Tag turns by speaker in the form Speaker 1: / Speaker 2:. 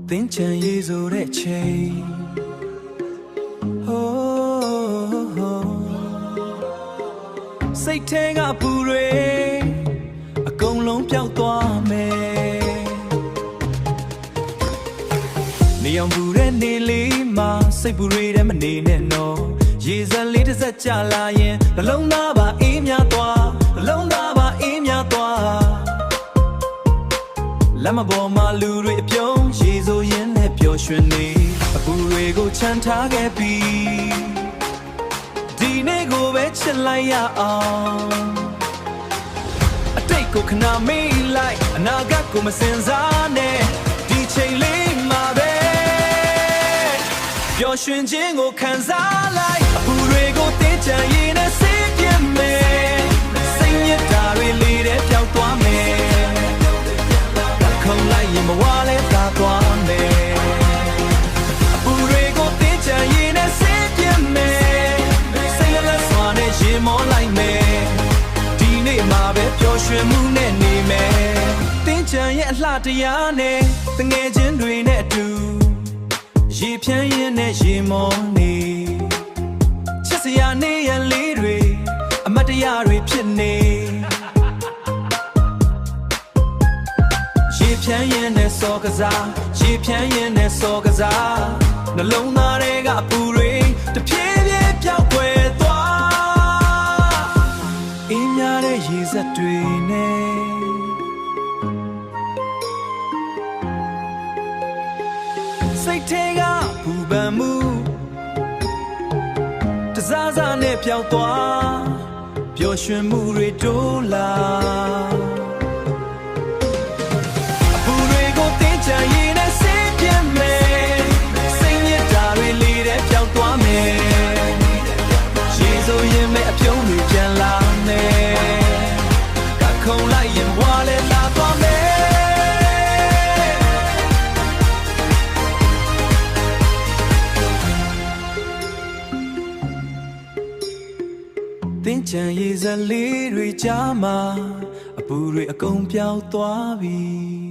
Speaker 1: သင်ချင်ရေးဆိုတဲ့ချိန်စိတ်ထဲကပူတွေအကုန်လုံးပျောက်သွားမယ်နေအောင်ပူတဲ့နေလေးမှာစိတ်ပူတွေတဲ့မနေနဲ့နော်ရေစက်လေးတစ်စက်ကြလာရင်နှလုံးသားပါအေးမြသွားနှလုံးသားပါအေးမြသွားလမ်းမပေါ်မှာလူတွေအပြုံးရေဆိုရင်နဲ့ပျော်ရွှင်နေအပူတွေကိုချမ်းထားခဲ့ပြီးဒီနေ့ကိုပဲချစ်လိုက်ရအောင်အတိတ်ကိုခဏမေးလိုက်အနာဂတ်ကိုမစင်စားနဲ့ဒီချိန်လေးမှာပဲပျော်ရွှင်ခြင်းကိုခံစားလိုက်အပူတွေကိုတင်းချမ်းရည်နဲ့ဆေးပြင်းမယ်စိတ်ညစ်တာတွေလေးတဲ့ပျောက်သွားမယ်ခုံလိုက်ရင်မဝလဲသာသွားမယ်အပူတွေကိုတင်းချမ်းရည်နဲ့ဆေးပြင်းမယ်စိတ်လက်စွာနဲ့ရင်မောလိုက်မယ်ဒီနေ့မှာပဲပျော်ရွှင်မှုနဲ့နေမယ်တင်းချမ်းရဲ့အလှတရားနဲ့တငယ်ချင်းတွေနဲ့အတူရေဖြန်းရင်နဲ့ရေမောနေချစ်စရာနေရလေးတွေအမတ်တရားတွေဖြစ်နေရေဖြန်းရင်နဲ့စောကစားရေဖြန်းရင်နဲ့စောကစားနှလုံးသားတွေကအပူတွေတဖြည်းဖြည်းပြောက်ွယ်သွားအေးများတဲ့ရေစက်တွေနဲ့စိတ်ထဲကပူပန်မှုတစားစားနဲ့ပျောက်သွားပျော်ရွှင်မှုတွေတိုးလာအပူတွေကိုတင်းချမ်းရည်နဲ့ဆေးပြင်းမယ်စိတ်ညစ်တာတွေလေးတဲ့ပျောက်သွားမယ်ရေဆိုရင်မဲ့အပြုံးတွေပြန်လာမယ်ကခုံလိုက်ရင်ဝါလဲလာသွားမယ်သင်ချမ်းရည်စလေးတွေကြားမှာအပူတွေအကုန်ပြောက်သွားပြီ